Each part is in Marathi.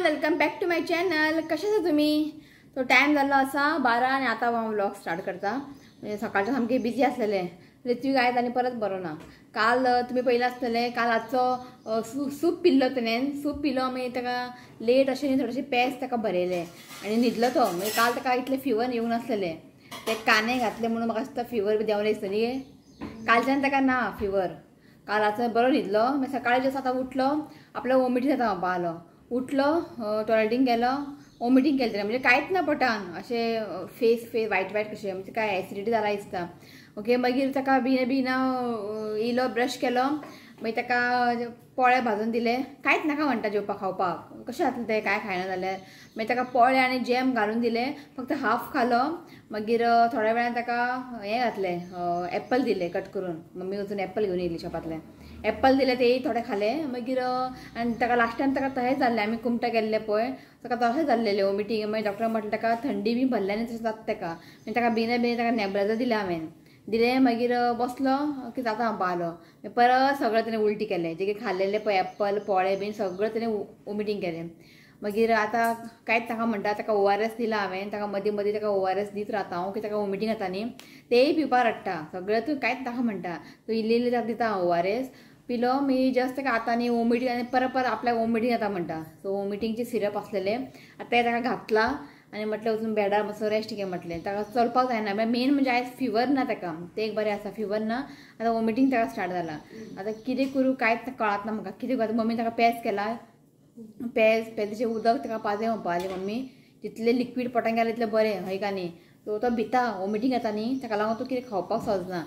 Welcome back to my channel. कशा आहात तुम्ही? तो टाइम झाला असा 12 आणि आता व्लॉग स्टार्ट करता. म्हणजे सकाळचे सामके बिझी असलेले. ऋत्विक आहेत आणि परत बरो ना. काल तुम्ही पहिला असलेले काल आजचो सूप पिल्लो तेणेन सूप पिलो मागीर ताका लेट अशें थोडेशे पेज ताका भरयले आणि न्हिदलो तो. मागीर काल ताका इतले फिवर येवंक नासलेले. ते काने घातले म्हणून म्हाका दिसता फिवर बी देंवले दिसतली. कालच्यान ताका ना फिवर. काल आतां बरो न्हिदलो. मागीर सकाळी जसो आतां उठलो आपलो वॉमिट जाता बालो. उठलो टॉयलेटींग गेलो वॉमिटिंग केलें म्हणजे कांयच ना पोटान अशें फेस वायट कशें म्हणजे काय एसिडिटी जाला दिसता. ओके मागीर ताका बिना इलो ब्रश केलो. मागीर ताका पोळे भाजून दिले. कांयच नाका म्हणटा जेवपाक खावपाक कशें जातलें तें काय खायना जाल्यार. मागीर ताका पोळे आनी जॅम घालून दिले. फक्त हाफ खालो. मागीर थोड्या वेळान ताका हें घातलें एप्पल दिले कट करून. मम्मी वचून एप्पल घेवन येयली शॉपांतल्यान. एप्पल दिले तेय थोडे खाले. मागीर आनी ताका लास्ट टायम ताका तशेंच जाल्लें आमी कुमटा गेल्ले पळय ताका तशेंच जाल्लेलें वॉमिटींग. मागीर डॉक्टरान म्हटलें ताका थंडी बी भरल्यानी तशें जाता ताका. मागीर ताका बिना ताका नेबलायझर दिलें हांवें दिलें. मागीर बसलो की जाता पावलो. परत सगळें तेणें उलटी केलें. जे कितें खाल्लेलें पळय एप्पल पोळे बीन सगळें तेणें वॉमिटींग केलें. मागीर आतां कांयच ताका म्हणटा ताका ORS दिला हांवें. ताका मदीं मदीं ताका ORS दीत रावता हांव की ताका वॉमिटींग जाता न्ही तेय पिवपाक रडटा. सगळें तूं कांयच ताका म्हणटा तूं इल्ली ताका दिता ORS पिलो. मागीर जस्ट ताका आतां न्ही वॉमिटींग आनी परत आपल्याक वॉमिटींग जाता म्हणटा. सो वॉमिटींगचे सिरप आसलेले आतां तें ताका घातला आनी म्हटलें वचून बेडार मातसो रेस्ट घे म्हटलें. ताका चलपाक जायना. मेन म्हणजे आयज फिवर ना ताका तें एक बरें आसा. फिवर ना आतां वॉमिटींग ताका स्टार्ट जाला. आतां कितें करूं कांयच कळना म्हाका कितें करता. मम्मी ताका पेज केला. पेजीचें उदक ताका पाजय म्हणपाक लागली मम्मी. जितलें लिक्वीड पोटान गेलें तितलें बरें हय का न्ही. सो तो भिता वॉमिटींग येता न्ही ताका लागून तो कितें खावपाक सोजना.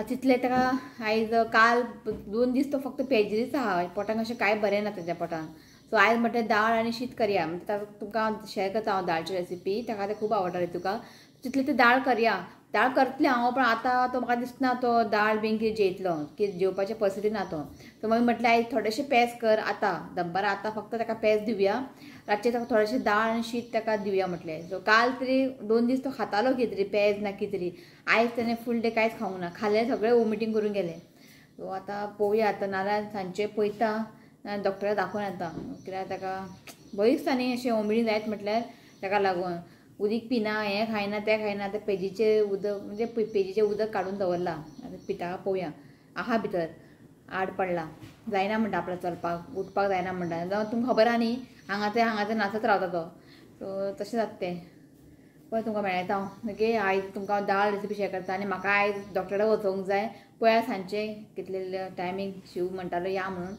तितलें ताका आयज काल 2 दीस तो फक्त पेजीच आहा. पोटान अशें कांय बरें ना तेज्या पोटान. सो आयज म्हटलें दाळ आनी शीत करया. म्हणजे तुमकां शेअर करता हांव दाळची रेसिपी. ताका तें खूब आवडटा रे तुका तितलें तें दाळ करया. दाळ करतलें हांव पण आतां तो म्हाका दिसना तो दाळ बीन कितें जेयतलो की जेवपाचे परिस्थिती ना तो. सो मागीर म्हटलें आयज थोडेशें पेज कर आतां दनपारां आतां फक्त ताका पेज दिवया. रातचें ताका थोडेशें दाळ आनी शीत ताका दिवया म्हटलें. सो काल तरी 2 दीस तो खातालो कितें तरी पेज ना कितें तरी. आयज ताणें फूल डे कांयच खावंक ना. खाल्लें सगळें वॉमिटींग करून गेलें. सो आतां पळोवया आतां नाल्यार सांजचें पळयता नाल्यार डॉक्टरा दाखोवन येता. कित्याक ताका भंय दिसता न्ही अशें वॉमिटींग जायत म्हटल्यार ताका लागून. उदीक पिना हें खायना तें खायना. आतां पेजीचें उदक म्हणजे पेजीचें उदक काडून दवरलां. आतां पिता पळोवया. आहा भितर आड पडला जायना म्हणटा आपल्याक चलपाक उठपाक जायना म्हणटा. जावं तुमकां खबर आहा न्ही हांगा तें नाचत रावता तो. सो तशें जाता तें. पळय तुमकां मेळयता हांव ओके. आयज तुमकां दाळ रेसिपी शेअर करता आनी म्हाका आयज डॉक्टरा वचोंक जाय. पळया सांजचें कितले टायमींग शिव म्हणटालो या म्हणून.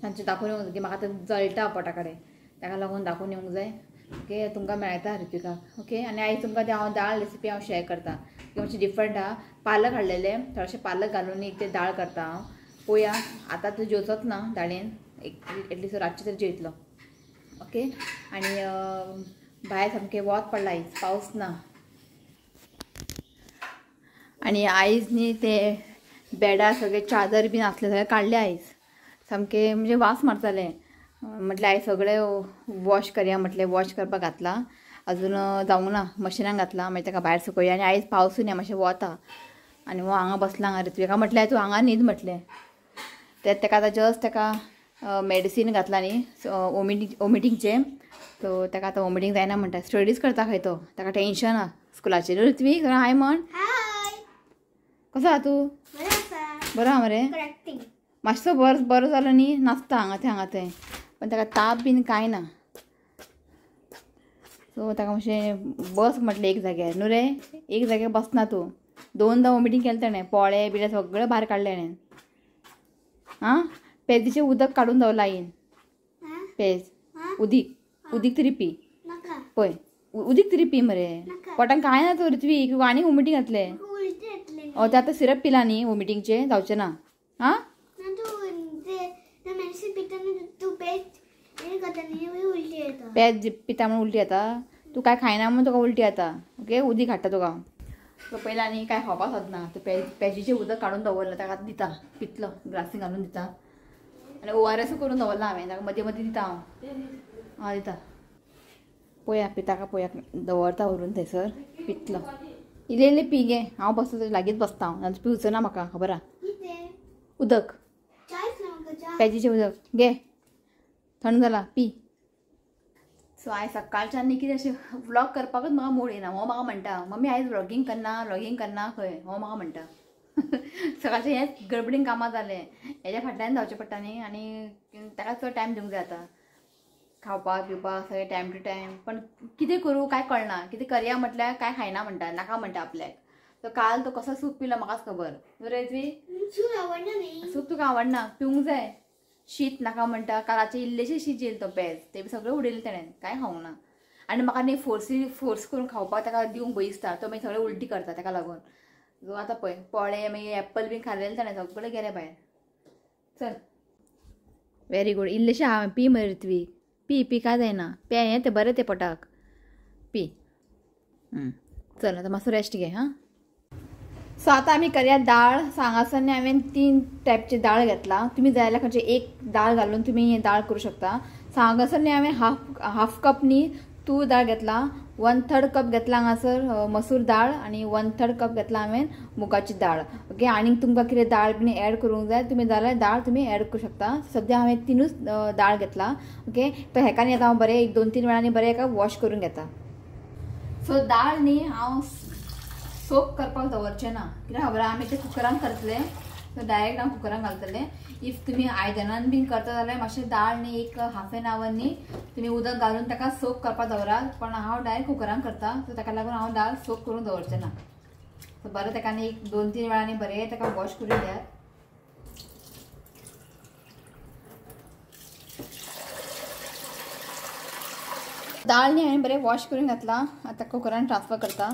सांजचें दाखोवन येवंक जाय की म्हाका तें जळटा पोटा कडेन ताका लागून दाखोवन येवंक जाय. ओके तुमकां मेळयता ऋत्विकाक ओके. आनी आयज तुमकां तें हांव दाळ रेसिपी हांव शेअर करता की मातशें डिफरंट आहा. पालक हाडलेले थोडेशें पालक घालून एक तें दाळ करता हांव. पळोवया आतां तूं जेवचोच ना दाळेन एटलीस्ट रातचें तरी जेयतलो ओके. आनी भायर सामकें वत पडला आयज पावस ना. आनी आयज न्ही ते बेडार सगळे चादर बीन आसले सगळे काडले आयज. सामकें म्हणजे वास मारतालें. म्हटलें आयज सगळें वॉश करया म्हटलें. वॉश करपाक घातला अजून जावंक ना. मशिनान घातला मागीर ताका भायर सकया. आनी आयज पावसूय न्ही मातशें वता. आनी हो हांगा बसला हांगा ऋत्विका म्हटलें तूं हांगा न्हीद म्हटलें. तें ताका आतां जस्ट ताका मेडिसीन घातला न्ही वॉमिटींगचें. सो ताका आतां वॉमिटींग जायना म्हणटा. स्टडीज करता खंय तो ताका टेंशन आहा स्कुलाचेर. ऋत्विक हाय म्हण. कसो आहा तूं? बरो आहा मरे. मातसो बरो जालो न्ही नाचता हांगा थंय. पण ताका ताप बीन कांय ना. सो ताका मातशें बस म्हटलें एक जाग्यार न्हू रे. एक जाग्यार बसना तूं. 2दा वॉमिटींग केलें ताणें. पोळे बिळे सगळें भायर काडलें ताणें. आं पेजीचें उदक काडून दवरला आईन. पेज उदीक तरी पी पळय. उदीक तरी पी मरे. पोटान कांय ना तो ऋत्विक आनी वॉमिटींग घातलें. तें आतां सिरप पिला न्ही वॉमिटींगचें जावचें ना. आं पेज पिता म्हणून उलटी येता. तूं कांय खायना म्हणून तुका उलटी येता ओके. उदीक हाडटा तुका. सो पयलीं आनी कांय खावपाक सोदना. पेजीचें उदक काडून दवरलां ताका आतां दिता. पितलो ग्लासीन घालून दिता. आनी ORS करून दवरला हांवें ताका मदीं मदीं दिता हांव. दिता पळया पिता काय पळया. दवरता व्हरून थंयसर पितलो. इल्लें पी गे. हांव बसता लागींच बसता हांव नाल्यार पिवचो ना म्हाका खबर आहा. उदक पेजीचें उदक घे थंड जाला पी. सो आयज सकाळच्यान न्ही कितें अशें व्लॉग करपाकूच म्हाका मूड येना. हो म्हाका म्हणटा मम्मी आयज व्लॉगिंग करना खंय, हो म्हाका म्हणटा. सकाळचें हेंच गडबडीन कामां जालें, हेज्या फाटल्यान धांवचें पडटा न्ही आनी ताका चड टायम दिवंक जाय आतां. खावपाक पिवपाक सगळें टायम टू टायम. पण कितें करूं काय कळना. कितें करया म्हटल्यार काय खायना म्हणटा, नाका म्हणटा आपल्याक. तो काल तो कसो सूप पिलो म्हाकाच खबर. सूप आवडना न्ही. सूप तुका आवडना, पिवंक जाय. शीत नाका म्हणटा, कालाचें इल्लेशें शीत जेल तो पेज, ते बी सगळें उडयलें तेणें, कांय खावंक ना. आनी म्हाका न्ही फोर्स करून खावपाक ताका दिवंक भंय दिसता. तो मागीर सगळें उलटी करता ताका लागून. सो आतां पळय पोळे मागीर एप्पल बी खाल्लेले ताणें सगळें गेले भायर. चल व्हेरी गूड. इल्लेशें हांवें पी मरे ऋत्वीक, पी काय जायना. पे हें तें बरें तें पोटाक, पी. चल आतां मातसो रेस्ट घे हां. सो आतां आमी करया दाळ. हांगासर हांवें 3 टायपची दाळ घेतला. तुमी जाय जाल्यार खंयची एक दाळ घालून तुमी हें दाळ करूं शकता. सो हांगासर हांवें हाफ कप न्ही तूर दाळ घेतला, 1/3 कप घेतला हांगासर मसूर दाळ आनी 1/3 कप घेतला हांवें मुगाची दाळ. ओके. आनी तुमकां कितें दाळ बी एड करूंक जाय तुमी जाल्यार दाळ तुमी एड करूं शकता. सद्या हांवें 3च दाळ घेतला. ओके. तर हेका न्ही आतां हांव बरें 1-2-3 वेळांनी बरें हेका वॉश करून घेता. सो दाळ न्ही हांव सोक करपाक दवरचें ना. कित्याक खबर आमी ते कुकरान करतले, सो डायरेक्ट हांव कुकरान घालतलें. इफ तुमी आयदनान बीन करता जाल्यार मातशें दाळ न्ही एक हाफ एन आवर न्ही तुमी उदक घालून ताका सोक करपाक दवरात. पण हांव डायरेक्ट कुकरान करता, सो ताका लागून हांव दाळ सोक करून दवरचें ना. सो बरें ताका न्ही 1-2-3 वेळांनी बरें ताका वॉश करून घेयात. दाळ न्ही हांवें बरें वॉश करून घातला. आतां कुकरान ट्रान्सफर करता.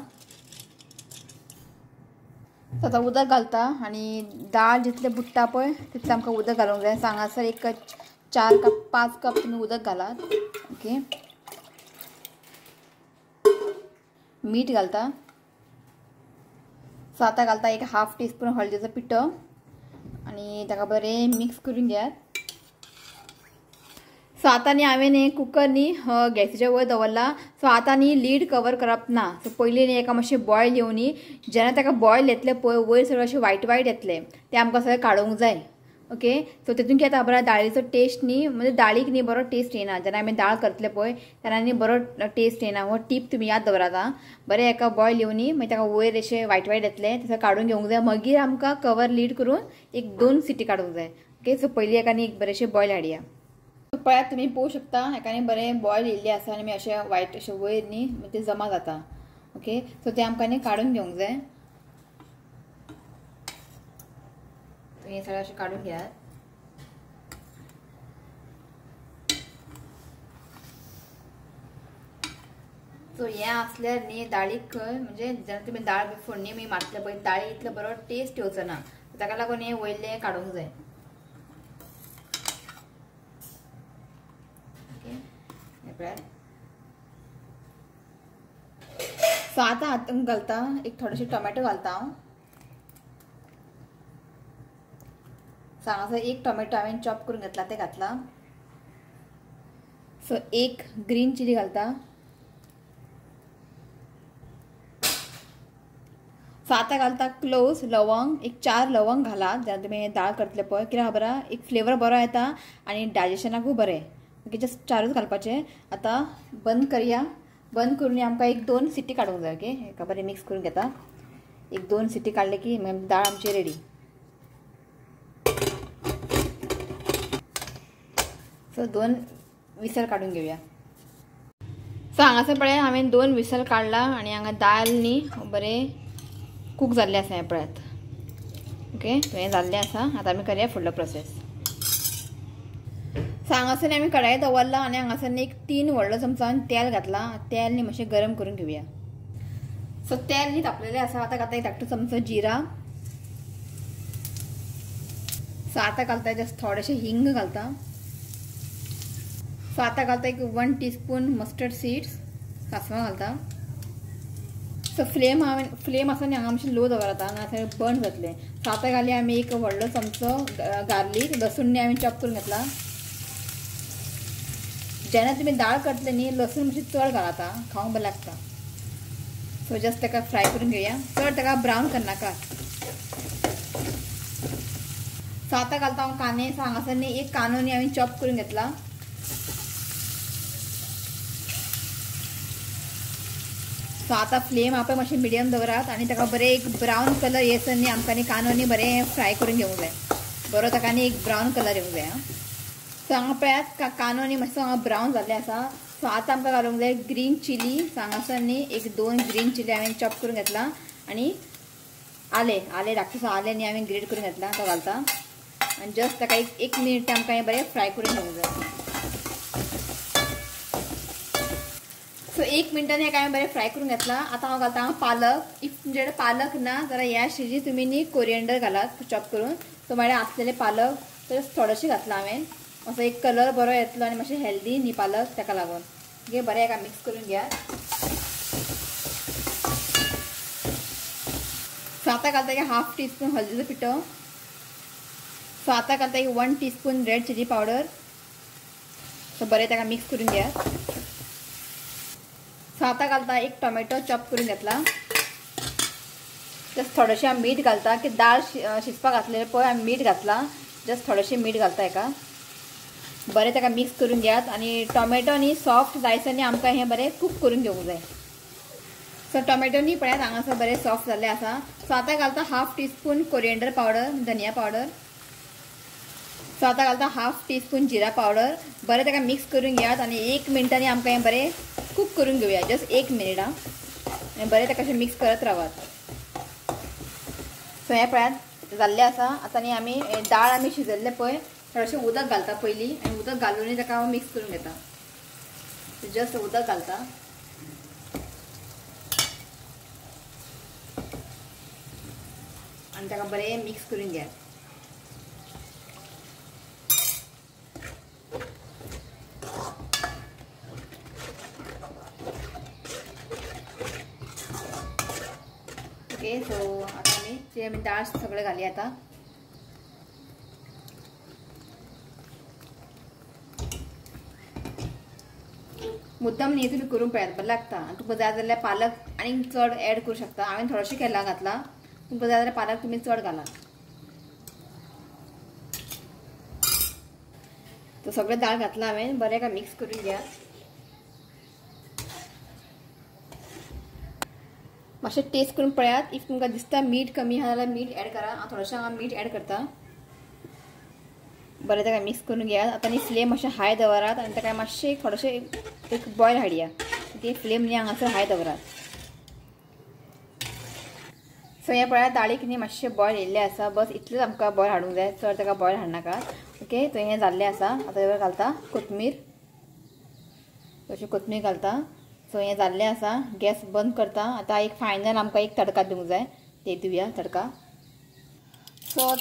आतां उदक घालता आनी दाळ जितलें बुडटा पळय तितलें आमकां उदक घालूंक जाय. हांगासर एक 4 कप 5 कप तुमी उदक घालात. ओके. मीठ घालता. सो आतां घालता एक हाफ टीस्पून हळदीचो पिठो आनी ताका बरें मिक्स करून घेयात. सो आतां न्ही हांवें न्ही कुकर न्ही गॅसीच्या वयर दवरला. सो आतां न्ही लीड कवर करप ना. सो पयलीं न्ही एका मातशें बॉयल येवन न्ही जेन्ना ताका बॉयल येतलें पळय वयर सगळें अशें वायट येतलें तें आमकां सगळें काडूंक जाय. ओके. सो तितून कितें जाता बरो दाळीचो टेस्ट न्ही म्हणजे दाळीक न्ही बरो टेस्ट येना. जेन्ना आमी दाळ करतले पळय तेन्ना न्ही बरो टेस्ट येना. हो टीप तुमी याद दवरात आं. बरें एका बॉयल येवन न्ही मागीर ताका वयर अशें वायट येतलें तें काडून घेवंक जाय. मागीर आमकां कवर लीड करून एक 2 सिटी काडूंक जाय. ओके. सो पयलीं एका न्ही एक बरेंशें बॉयल हाडया. पळयात तुमी पळोवंक शकता हेका न्ही बरें बॉयल येयल्लें आसा आनी अशें वायट अशें वयर न्ही तें जमा जाता. ओके. सो तें आमकां न्ही काडून घेवंक जाय. हें सगळें अशें काडून घेयात. सो हें आसल्यार न्ही दाळीक म्हणजे जेन्ना तुमी दाळ फोडणी बी मारतले पळय दाळी इतलो बरो टेस्ट येवचो ना. ताका लागून हें वयलें काडूंक जाय. सो आतां हातूंत घालता एक थोडेशे टोमॅटो घालता हांव. सो हांगासर एक टोमॅटो हांवें चॉप करून घेतला ते घातला. सो एक ग्रीन चिली घालता. सो आतां घालता क्लोव्स लवंग एक 4 लवंग घालात जेन्ना तुमी दाळ करतले पळय. कित्याक खबर आहा एक फ्लेवर बरो येता आनी डायजेशनाकूय बरें. ओके. जस्ट 4च घालपाचे. आतां बंद करया. बंद करून आमकां एक 2 सिटी काडूंक जाय. ओके. हेका बरें मिक्स करून घेता. एक 2 सिटी काडले की दाळ आमची रेडी. सो 2 विसल काडून घेवया. सो हांगासर पळय हांवें 2 विसल काडला आनी हांगा दाळ न्ही बरें कूक जाल्लें आसा हें पळयात. ओके. हें जाल्लें आसा. आतां आमी करया फुडलो प्रोसेस. सो हांगासर आमी कढाई दवरला आनी हांगासर एक 3 व्हडलो चमचान तेल घातला. तेल न्ही मातशें गरम करून घेवया. सो तेल न्ही तापलेलें आसा. आतां घालता एक धाकटो चमचो जिरा. सो आतां घालता जस्ट थोडेशें हिंग घालता. सो आतां घालता एक 1 टीस्पून मस्टर्ड सीड्स कासवां घालता. सो फ्लेम आसा न्ही हांगा मातशें लो दवरता नाजाल्यार बर्न जातलें. सो आतां घाली आमी एक व्हडलो चमचो गार्लीक लसूण न्ही हांवें चॉप करून घेतला. जेन्ना तुमी दाळ करतले न्ही लसूण मातशें चड घालात आं खावंक बरें लागता. सो जस्ट ताका फ्राय करून घेवया. चड ताका ब्रावन करनाका. सो आतां घालता हांव कांदे. सो हांगासर न्ही एक कांदो न्ही हांवें चॉप करून घेतला. सो आता फ्लेम आपण मातशें मिडियम दवरात आनी ताका बरें एक ब्रावन कलर येसर न्ही आमकां न्ही कांदो बरें फ्राय करून घेवंक जाय बरो ताका न्ही एक ब्रावन कलर येवंक जाय सो हांगा पळयात कांदो न्ही मातसो हांगा ब्रावन जाल्ले आसा सो आतां आमकां घालूंक जाय ग्रीन चिली सो हांगासर न्ही एक 2 ग्रीन चिली हांवें चॉप करून घेतला आनी आले धाकटोसो आले न्ही हांवें ग्रेट करून घेतला तो घालता आनी जस्ट ताका एक मिनीट आमकां हें बरें फ्राय करून घेवंक जाय सो 1 मिनटांनी हेका हांवें बरें फ्राय करून घेतला आतां हांव घालता पालक इफ तुमचे कडेन पालक ना जाल्यार ह्या स्टेजीर तुमी न्ही कोरिएंडर घालात चॉप करून सो म्हळ्यार आसलेले पालक तर थोडेशें घातला हांवें असो एक कलर बरो येतलो आनी मातशें हेल्दी न्ही पालक ताका लागून ओके बरें हेका मिक्स करून घ्या सो आतां घालता एक 1/2 टीस्पून हळदीचो पिठो सो आतां घालता एक 1 टीस्पून रेड चिली पावडर सो बरें ताका मिक्स करून घ्या सो आतां घालता एक टोमॅटो चॉप करून घेतला जस्ट थोडेशें हांव मीठ घालता की दाळ शिजपाक घातलेलें पळय हांवें मीठ घातला जस्ट थोडेशें मीठ घालता हेका बरें ताका मिक्स करून घेयात आनी टोमॅटो न्ही सॉफ्ट जायसर न्ही आमकां हें बरें कूक करून घेवंक जाय सो टोमॅटो न्ही पळयात हांगासर बरें सॉफ्ट जाल्लें आसा सो आतां घालता 1/2 टीस्पून कोरिएंडर पावडर धनिया पावडर सो आतां घालता 1/2 टीस्पून जिरा पावडर बरें ताका मिक्स करून घेयात आनी 1 मिनटांनी आमकां हें बरें कूक करून घेवया जस्ट 1 मिनीट आनी बरें ताका अशें मिक्स करत रावात सो हें पळयात जाल्लें आसा आतां न्ही आमी दाळ आमी शिजयल्लें पळय थोडेशें उदक घालता पयलीं आनी उदक घालून ताका हांव मिक्स करून घेता जस्ट उदक घालता आनी ताका बरें मिक्स करून घ्या ओके सो आता आमी दाळ सगळें घाली आता मुद्दाम न्ही तुमी करून पळयात बरें लागता आनी तुमकां जाय जाल्यार पालक आनीक चड एड करूं शकता हांवें थोडोशें केला घातला तुमकां जाय जाल्यार पालक तुमी चड घाला तो सगळें दाळ घातला हांवें बरें का मिक्स करून घ्या मातशें टेस्ट करून पळयात इफ तुमकां दिसता मीठ कमी आहा जाल्यार मीठ एड करा हांव थोडेशें हांगा मीठ एड करता बरें ताका मिक्स करून घेयात आतां न्ही फ्लेम मातशें हाय दवरात आनी ताका मातशें थोडेशें एक बॉयल हाडया ओके फ्लेम न्ही हांगासर हाय दवरात सो हें पळयात दाळीक न्ही मातशें बॉयल येयल्लें आसा बस इतलेंच आमकां बॉयल हाडूंक जाय चड ताका बॉयल हाडनाका ओके तो हें जाल्लें आसा आतां हें घालता कोथमीर तशी कोथमीर घालता सो हें जाल्लें आसा गॅस बंद करता आतां एक फायनल आमकां एक तडका दिवंक जाय ते दिवया तडका सो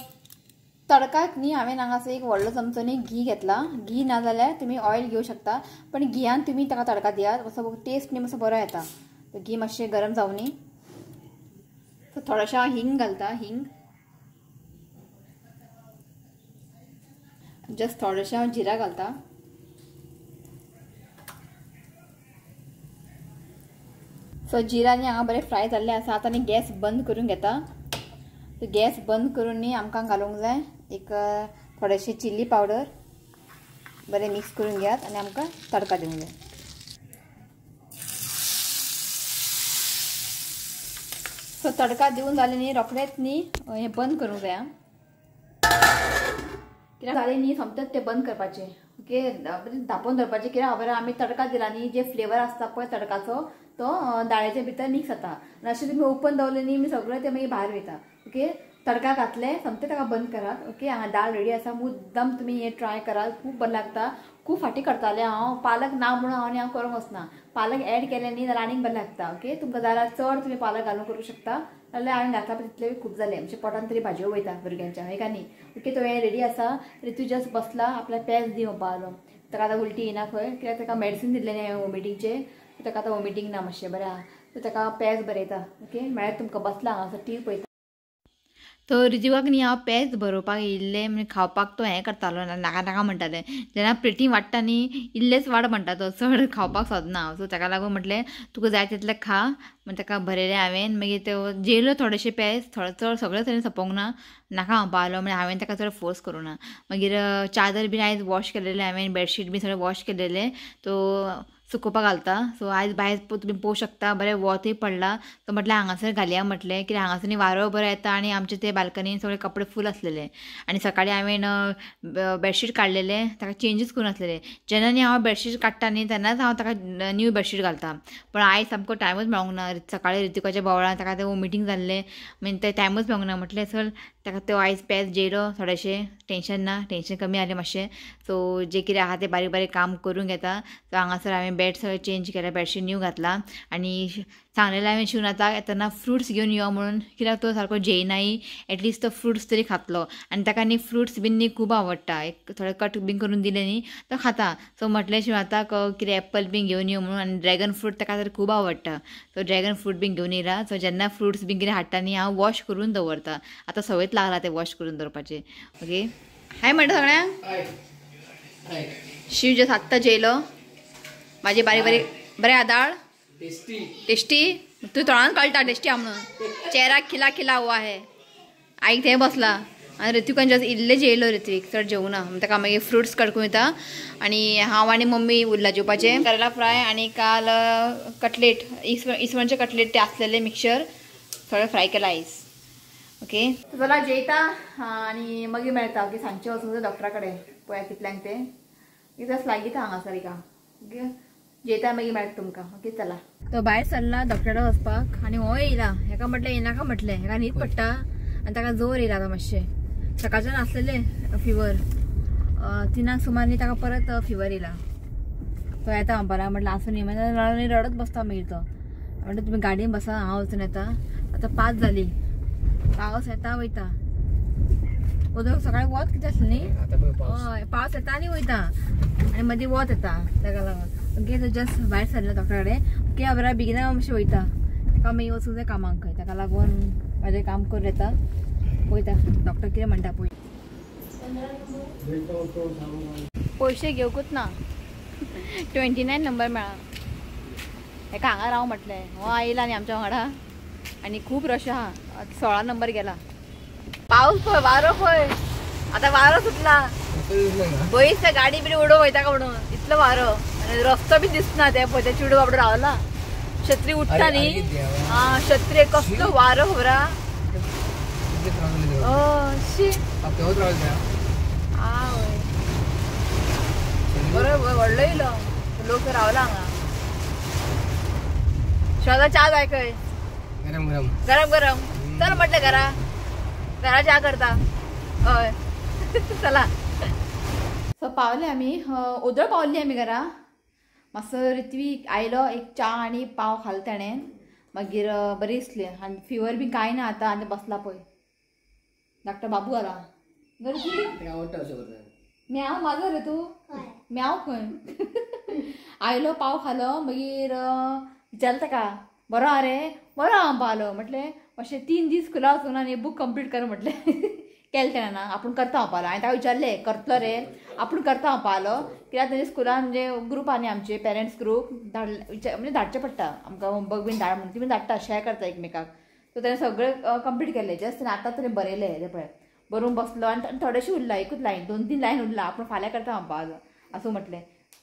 तडकाक न्ही हांवें हांगासर एक व्हडलो चमचो न्ही घी घेतला घी ना जाल्यार तुमी ऑयल घेवं शकता पण घियान तुमी ताका तडका दियात असो टेस्ट न्ही मातसो बरो येता घी मातशें गरम जावं न्ही सो थोडोशें हांव हिंग घालता हिंग जस्ट थोडेशें हांव जिरा घालता सो जिरा न्ही हांगा बरें फ्राय जाल्लें आसा आतां न्ही गॅस बंद करून घेता गॅस बंद करून न्ही आमकां घालूंक जाय एक थोडेशें चिली पावडर बरें मिक्स करून घेयात आनी आमकां तडका दिवंक जाय सो तडका दिवन जालें न्ही रोखडेंच न्ही हें बंद करूंक जाय कित्याक जालें न्ही सोमतेच तें बंद करपाचें ओके धांपोवन दवरपाचें कित्याक खबर आमी तडका दिला न्ही जे फ्लेवर आसता पळय तडकाचो तो दाळेच्या भितर मिक्स जाता आनी अशें तुमी ओपन दवरलें न्ही सगळें तें मागीर भायर वयता ओके तडका घातलें सोमतें ताका बंद करात ओके हांगा दाळ रेडी आसा मुद्दाम तुमी हें ट्राय करात खूब बरें लागता खूब फाटी करतालें हांव पालक ना म्हणून हांव करूंक वचना पालक एड केलें न्ही जाल्यार आनीक बरें लागता ओके तुमकां जाल्यार चड तुमी पालक घालून करूंक शकता जाल्यार हांवें घातला तितलें खूब जालें म्हणजे पोटान तरी भाजयो वयता भुरग्यांच्या हे काय न्ही ओके तो हें रेडी आसा रितू जस्ट बसला आपल्या पेज दिवपा लागलो ताका आतां उलटी येना खंय कित्याक ताका मेडिसीन दिल्लें न्ही हांवें वॉमिटींगचें ताका आतां वॉमिटींग ना मातशें बरें आहा सो ताका पेज बरयता ओके म्हळ्यार तुमकां बसला हांगासर टीव्ही पळयता तो रिजवाक न्ही हांव पेज बरोवपाक इल्लें म्हणजे खावपाक तो हें करतालो नाका नाका म्हणटालें जेन्ना प्लेटी वाडटा न्ही इल्लेंच वाड म्हणटा तो चड खावपाक सोदना सो ताका लागून म्हटलें तुका जाय तितलें खा म्हण ताका भरयलें हांवें मागीर तो जेयलो थोडेशें पेज चड सगळें तरेन सोंपोंक ना नाका हांव पावलो म्हणजे हांवें ताका चड फोर्स करूं ना मागीर चादर बीन आयज वॉश केलेलें हांवें बेडशीट बी सगळें वॉश केलेलें तो सुकोवपाक घालता. सो आयज भायर तुमी पळोवंक शकता बरें वतूय पडला. तो म्हटल्यार हांगासर घालया म्हटलें, कित्याक हांगासर वारो बरो येता आनी आमचे ते बाल्कनीन सगळे कपडे फूल आसलेले. आनी सकाळीं हांवें बेडशीट काडलेले, ताका चेंजीस करून आसलेले. जेन्ना न्ही हांव बेडशीट काडटा न्ही तेन्नाच हांव ताका न्यू बेडशीट घालता. पण आयज सामको टायमूच मेळोंक ना. सकाळीं रितिकाच्या बोवळान ताका ते मिटींग जाल्लें, मागीर ते टायमूच मेळोंक ना. म्हटलें चल ताका तो आयज पेज जेयलो थोडेशें, टेंशन ना, टेंशन कमी जालें मातशें. सो जे कितें आहा तें बारीक बारीक काम करून घेता. सो हांगासर हांवें बेड सगळें चेंज केलें, बेडशीट न्यू घातला. आनी सांगलेलें हांवें शिवनाथाक येतना फ्रुट्स घेवन यो म्हणून, कित्याक तो सारको जेयनाय, एटलिस्ट तो फ्रुट्स तरी खातलो. आनी ताका न्ही फ्रुट्स बीन न्ही खूब आवडटा. एक थोडे कट बीन करून दिले न्ही तो खाता. सो म्हटलें शिवनाथाक कितें एप्पल बीन घेवन यो म्हणून. आनी ड्रॅगन फ्रूट ताका तर खूब आवडटा. सो ड्रॅगन फ्रूट बीन घेवन येयला. सो जेन्ना फ्रुट्स बीन कितें हाडटा न्ही हांव वॉश करून दवरता. आतां संवयच लागला ते वॉश करून दवरपाचें. ओके, हाय म्हणटा सगळ्यांक. शिव जे आत्ता जेयलो, माझे बारीक बारीक बरें आदाळ, टेस्टी. तू तोंडान कळटा टेस्टी आहा म्हणून. चेहरा खिला खिला हुआ है. आईक थंय बसला आनी ऋतुकान जस्ट इल्लें जेयलो. ऋत्वीक चड जेवना, ताका मागीर फ्रुट्स कडकून येता. आनी हांव आनी मम्मी उरला जेवपाचें. करेला फ्राय आनी काल कटलेट, इसवणचे कटलेट ते आसलेले मिक्सचर थोडे फ्राय केला आयज. ओके, चला जेयता आनी मागीर मेळटा. ओके, सांजचे वचूंक डॉक्टरा कडेन पळया कितल्यांक ते कितें लागीं हांगासर एका. ओके, जेयता मागीर मेळटा तुमकां. ओके, चला. तो भायर सरला डॉक्टरा वचपाक आनी हो येयला. हेका म्हटलें येनाका म्हटलें, हेका न्हीद पडटा आनी ताका जोर येयला आतां मातशें. सकाळच्यान आसलेलें फिवर, 3 सुमार न्ही ताका परत फिवर येयला. तो येता म्हणपाक म्हटलं आसूं न्ही, मागीर रडत बसता मागीर तो. म्हणटा तुमी गाडयेन बसा, हांव वचून येता. आतां 5 जाली, पावस येता वयता. उदक सकाळीं वत कितें आसलें न्ही. हय, पावस येता आनी वयता आनी मदीं वत येता. ताका लागून ओके, तो जस्ट भायर सरला डॉक्टरा कडेन. ओके, बरें बेगिना मातशें वयता. ताका मागीर वचूंक जाय कामाक खंय. ताका लागून म्हाजें काम करून येता, वयता. डॉक्टर कितें म्हणटा पळय. पयशे घेवकूच ना. 29 नंबर मेळ्ळा. हेका हांगा राव म्हटलें. हो आयला न्ही आमच्या वांगडा आनी खूब रश आहा. 16 नंबर गेला. पावस पळय, वारो पळय. आतां वारो सुटला. पयस ते गाडी बिडी उडोवं वयता का म्हणून इतलो वारो. आनी रस्तो बी दिसना. ते पळय ते चिडू बाबडो रावला. छत्री उठता न्ही. हा, छत्री कसलो वारो खबरा. बरो व्हडलो येयलो. लोक रावला हांगा. शोधा चा जाय खंय. गरम गरम. चल म्हटलें घरा चा करता. हय, चला. सो पावले आमी, ओदळ पावल्ली आमी घरा. मातसो ऋत्वीक आयलो, एक चा आनी पाव खालो तेणें. मागीर बरी दिसली आनी फिवर बी कांय ना आतां. आनी बसला पळय. धाकटो बाबू आला. म्याव माझो रे तू. म्याव खंय. आयलो, पाव खालो. मागीर विचारलो ताका, बरो आहा रे. बरो आहा पावलो. म्हटलें मातशें 3 दीस स्कुला वचूंक ना आनी बूक कंप्लीट कर म्हटलें. केलें तेणें ना. आपूण करता हांव पावलो. हांवें ताका विचारलें, करतलो रे. आपूण करता हांव पावलो. कित्याक तेजे स्कुलान म्हणजे ग्रूप आहा न्ही आमचे, पेरंट्स ग्रूप. म्हणजे धाडचें पडटा आमकां होमवर्क बीन धाड म्हणून. ती बीन धाडटा, शेअर करता एकमेकाक. सो तेणें सगळें कंप्लीट केलें. जस्ट आतां तरी बरयलें तें पळय. बरोवन बसलो आनी थोडेशें उरला, एकूच लायन, 2-3 लायन उरला. आपूण फाल्यां करता हांव पावलो आसूं म्हटलें.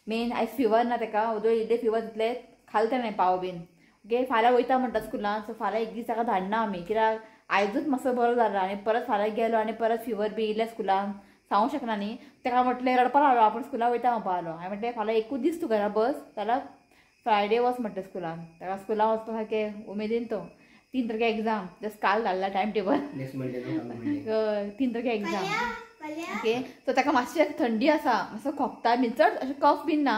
मेन आयज फिवर ना ताका. ओदो इल्ले फिवर तितले खालो तेणें पाव बीन. ओके, फाल्यां वयता म्हणटा स्कुलान. सो फाल्यां एक दीस ताका धाडना आमी, कित्याक आयजूच मातसो बरो जाला आनी परत फाल्यां गेलो आनी परत फिवर बी येयल्या स्कुलान सांगूंक शकना न्ही. ताका म्हटलें रडपाक लागलो, आपूण स्कुलान वयता हांव पावलो. हांवें म्हटलें फाल्यां एकूच दीस तूं घरा बस, जाल्यार फ्रायडे वच म्हटलें स्कुलान. ताका स्कुलान वचपा सारकें उमेदीन तो. 3 तारखेक एग्जाम. जस्ट काल धाडला टायम टेबल. 3 तारखेक एग्जाम. ओके, सो ताका मातशें थंडी आसा, मातसो खोकता बीन, चड अशें कफ बीन ना,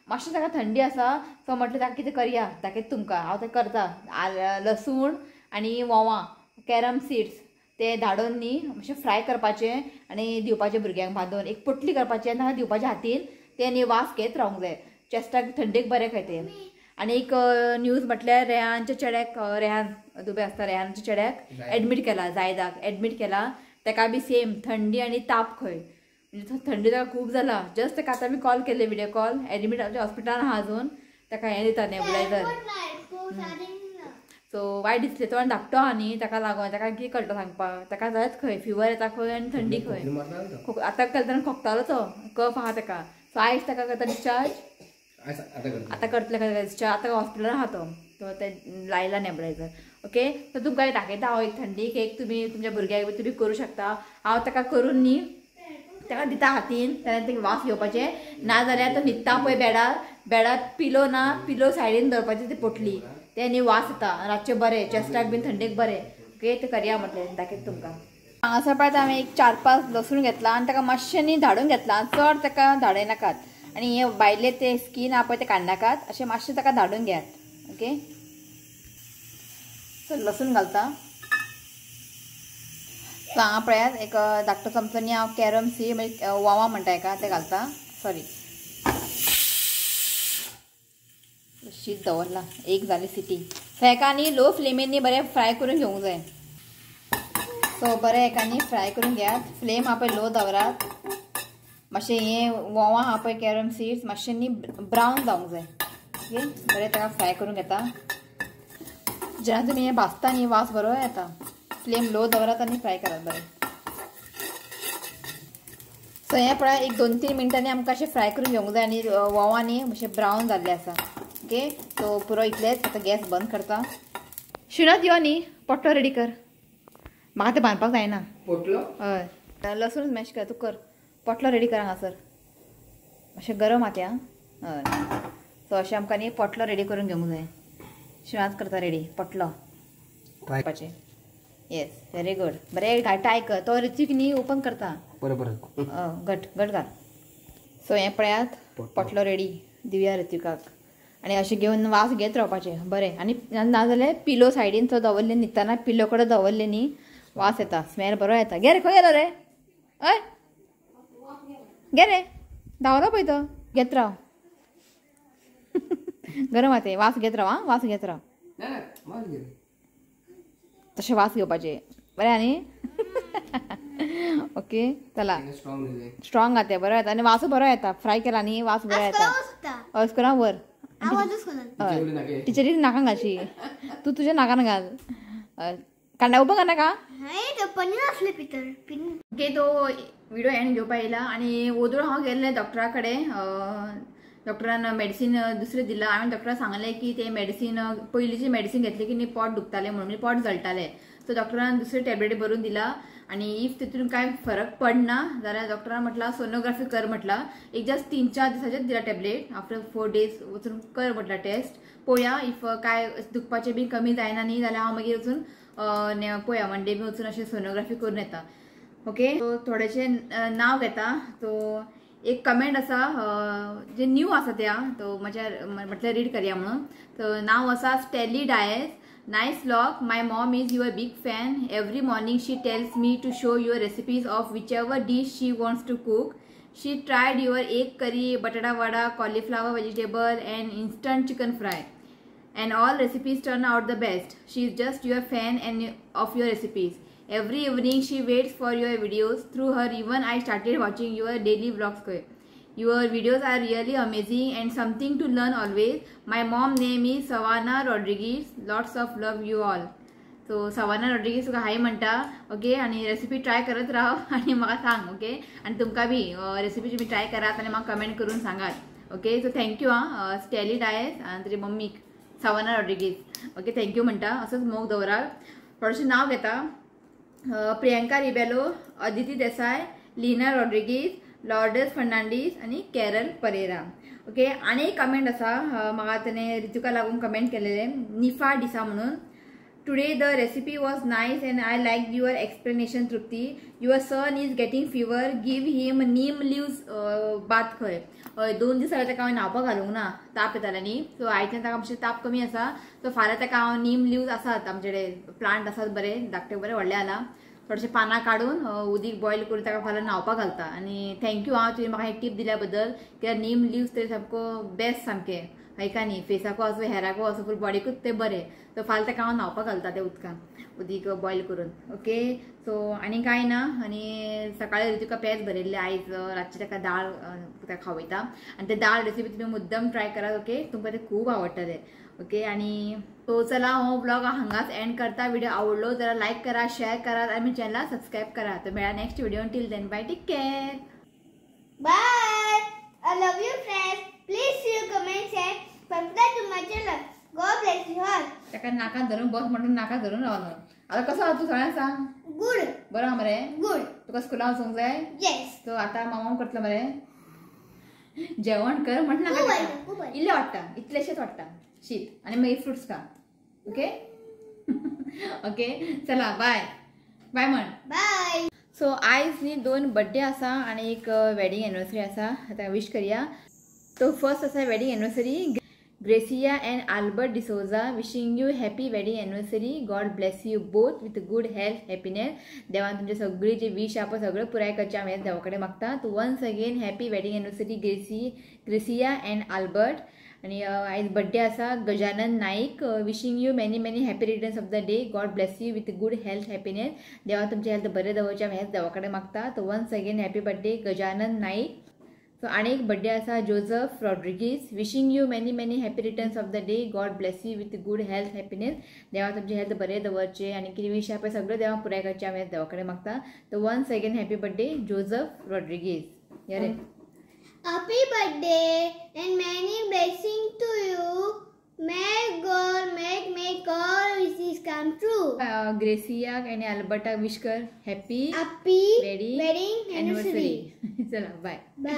मातशें ताका थंडी आसा. सो म्हटलें ताका कितें करया, दाखयता तुमकां. हांव तें करता. लसूण आनी वोंवां, कॅरम सीड्स ते धाडून न्ही मातशें फ्राय करपाचें आनी दिवपाचें भुरग्यांक बांदून. एक पोटली करपाची आनी ताका दिवपाचें हातीन. ते न्ही वास घेत रावंक जाय. चेस्टाक थंडेक बरें खंय तें. आनी एक न्यूज म्हटल्यार रेहानच्या चेड्याक, रेहान दुबे आसता, रेहानच्या चेड्याक एडमीट केला. जायदाक एडमीट केला. ताका बी सेम थंडी आनी ताप खंय. म्हणजे थंडी ताका खूब जाला. जस्ट ताका आतां आमी कॉल केले, व्हिडिओ कॉल. एडमीट हॉस्पिटलान आहा अजून. ताका हें दिता नेबुलायझर. सो वायट दिसलें. तो आनी धाकटो आहा न्ही, ताका लागून ताका कितें कळटा सांगपाक. ताका जायच खंय, फिवर येता खंय आनी थंडी खंय. आतां केलें तेन्ना खोकतालो तो, कफ आहा ताका. सो आयज ताका करता डिस्चार्ज. आता करतले आता हॉस्पिटलान राहतो तो ते लायला नेबलायझर. ओके, तर तुमकां दाखयता हांव एक थंडी केक तुमी तुमच्या भुरग्याक तुमी करूं शकता. हांव ताका करून न्ही ताका दिता हातीन, जाल्यार ते वास घेवपाचे. ना जाल्यार तो न्हिदता पळय बेडार पिलो ना, पिलो सायडीन दवरपाची ती पोटली, ते न्ही वास येता रातचे बरें, चेस्टाक बीन थंडेक बरें. ओके, ते करया म्हटलें दाखयता तुमकां. हांगासर पळय हांवें एक 4-5 लसूण घेतला आनी ताका मातशें न्ही धाडून घेतला, चड ताका धाडयनाकात. आनी हे भायले ते स्कीन आहा पळय ते काडनाकात, अशें मातशें ताका धाडून घेयात. ओके, सो लसूण घालता. सो हांगा पळयात एक धाकटो चमचोनी हांव कॅरम सीड म्हणजे वोंवां म्हणटा हेका ते घालता. सॉरी, शीत दवरला, एक जाली सिटी. सो हेका न्ही लो फ्लेमीन न्ही बरें फ्राय करून घेवंक जाय. सो बरें हेका न्ही फ्राय करून घेयात. फ्लेम आहा पळय लो दवरात. मातशें हे वोंवां आहा पळय कॅरम सीड्स मातशें न्ही ब्रावन जावंक जाय. ओके, बरें ताका फ्राय करून घेता. जेन्ना तुमी हें भाजता न्ही वास बरो येता. फ्लेम लो दवरात आनी फ्राय करात बरें. सो हें पळय एक 2-3 मिनटांनी आमकां अशें फ्राय करून घेवंक जाय आनी वोंवां न्ही मातशें ब्रावन जाल्ले आसा. ओके, सो पुरो इतलेंच. आतां गॅस बंद करता. शिणात यो न्ही पोट्टो रेडी कर. म्हाका तें बांदपाक जायना पोटलो. हय, लसूण मॅश कर, तूं कर. पोटलो रेडी कर हांगासर. अशें गरम आहा तें. हय, सो अशें आमकां न्ही पोटलो रेडी करून घेवंक जाय. शिणात करता रेडी पोटलो करपाचें. Yes, very good. बरें टाय कर. तो ऋत्विक न्ही ओपन करता. बरोबर, घट घाल. सो हें पळयात पोटलो रेडी दिवया ऋत्विकाक. आनी अशें घेवन वास घेत रावपाचें बरें. आनी ना जाल्यार पिलो सायडीन तो दवरले न्हिदताना पिलो कडेन दवरले न्ही वास येता, स्मेल बरो येता. घे रे, खंय गेलो रे? हय, घे रे, धांवलो पळय तो. घेत राव. गरम आहा तें, वास घेत राव. आं, वास घेत राव. तशें वास घेवपाचें बरें. आनी ओके, चला. स्ट्रॉंग आहा तें बरो येता आनी वासू बरो येता. फ्राय केला न्ही वास बरो येता. हय, करा वर. टिचरीक नाकान घालशी. तूं तुज्या नाकान घाल. कांदा उबो करनाका. ओके, तो व्हिडिओ एंड घेवपा येयला. आनी ओदूळ हांव गेल्लें डॉक्टरा कडेन. डॉक्टरान मेडिसीन दुसरें दिला. हांवें डॉक्टराक सांगलें की ते मेडिसीन पयलींची मेडिसीन घेतली की न्ही पोट दुखतालें म्हणून पोट जळटालें. सो डॉक्टरान दुसरे टॅबलेटी बरोवन दिला. आनी इफ तितून कांय फरक पडना जाल्यार डॉक्टरान म्हटलां सोनोग्राफी कर म्हटलां. एक जस्ट 3-4 दिसाचेच दिला टॅबलेट. आफ्टर 4 days वचून कर म्हटलां टेस्ट. पळोवया इफ काय दुखपाचें बी कमी जायना न्ही जाल्यार हांव मागीर वचून पळोवया मंडे बी वचून अशें सोनोग्राफी करून येता. ओके, सो थोडेशे नांव घेता. तो एक कमेंट आसा जे न्यू आसा त्या तो म्हटल्यार रीड करया म्हणून. तो नांव आसा स्टेली Dias. Nice vlog. My mom is your big fan. Every morning she tells me to show your recipes of whichever dish she wants to cook. She tried your egg curry, batata vada, cauliflower vegetable and instant chicken fry. And all recipes turn out the best. She is just your fan and of your recipes. Every evening she waits for your videos. Through her even I started watching your daily vlogs. Your videos are really amazing and something to learn always. My mom name is Savannah Rodriguez. Lots of love you all. So Savannah Rodriguez तुका हाय म्हणटा. ओके, आनी रेसिपी ट्राय करत राव आनी म्हाका सांग. ओके, आनी तुमकां बी रेसिपी तुम्ही ट्राय करात आनी म्हाका कमेंट करून सांगात. ओके, सो थँक्यू आं स्टेली डायस आनी तुजी मम्मीक सवाना रॉड्रिगीज. ओके, थँक्यू म्हणटा. असंच मोग दवरा. थोडेशें नांव घेता. प्रियंका रिबेलो, अदिती देसाय, लीना रॉड्रिगीज, लॉर्डस फर्नांडीस आणि कॅरल परेरा. ओके, आणि एक कमेंट आसा म्हाका ताणें ऋतुका लागून कमेंट केलेलें निफा डिसा म्हणून. Today the recipe was nice and I like your explanation Trupti. Your son is getting fever. Give him neem leaves बात खंय. 2 दीस जाले ताका हांवें न्हांवपाक घालूंक ना, ताप येताले न्ही. सो आयच्यान ताका मातशें ताप कमी आसा. सो फाल्यां ताका हांव नीम लिव्स आसात आमचे कडेन प्लांट आसात बरें धाकटे बरें व्हडले आला. थोडेशे पानां काडून उदीक बॉयल करून ताका फाल्यां न्हांवपाक घालता. आनी थँक्यू तुवें म्हाका एक टीप दिल्या बद्दल. कित्याक नीम लिव्स तरी सामको बेस्ट सामकें हायका न्ही. फेसाको असो हेराको असो फूल बॉडीकूच ते बरें. सो फाल्यां ताका हांव न्हांवपाक घालता त्या उदकान उदीक बॉयल करून. ओके, सो आनी कांय ना. आनी सकाळीं ऋतुका पेज भरिल्ले. आयज रातची ताका दाळ ताका खावयता आनी ते दाळ रेसिपी तुमी मुद्दम ट्राय करात. ओके, तुमकां ते खूब आवडटले. ओके, आणि तो चला हो ब्लॉग हांगाच एंड करता. व्हिडिओ आवडलो जाल्यार लाईक करा, शेअर करा आणि चॅनलला सबस्क्राईब करा. तर मेळा next video. Till then bye, take care. Bye. I love you, friends. Please see your comments and subscribe to my channel. God bless you all. त्याका नाका धरून बस म्हणून नाका धरून रावलो. आता कसो आहा तू सगळ्यांक सांग. Good. बरो आहा मरे. Good. तुका स्कुलान वचूंक जाय. Yes. तो आता मामा करतलो मरे. जेवण कर म्हटलं खूप ना इल्ले वाटता इतलेशेच वाटता शीत आणि मागीर फ्रुट्स खा. ओके ओके चला बाय बाय म्हण. Bye. सो आयज न्ही 2 बर्थडे आसा आणि एक वेडिंग एनिवर्सरी आसा. आता विश करया. तो फर्स्ट आसा wedding anniversary Gracia and Albert D'Souza. Wishing you happy wedding anniversary. God bless you both with good health happiness. देवान तुमचे सगळी जी विश आहा पळय सगळं पुराय करचें हांव हें देवा कडेन मागता. तो once again happy wedding anniversary Gracia and Albert. आणि आयज बर्थडे आसा Gajanan Naik. Wishing you many many happy returns of the day. God bless you with good health happiness. देवा तुमचे हेल्थ बरें दवरचें हांव हेंच देवा कडेन मागता. तो once again happy birthday Gajanan Naik. So आणि एक बर्थडे आसा Joseph Rodrigues. Wishing you many many happy returns of the day. God bless you with good health happiness. देवा तुमचे हेल्थ बरें दवरचें आणि कितें विश आहा पळय सगळें देवा पुराय करचें हांव हेंच देवा कडेन मागता. तो once again happy birthday Joseph Rodrigues. या रे Happy birthday and many blessings to you. May God make all wishes come true. Gratia आणि अल्बर्टा विश कर happy Happy wedding wedding anniversary. चला बाय. Bye.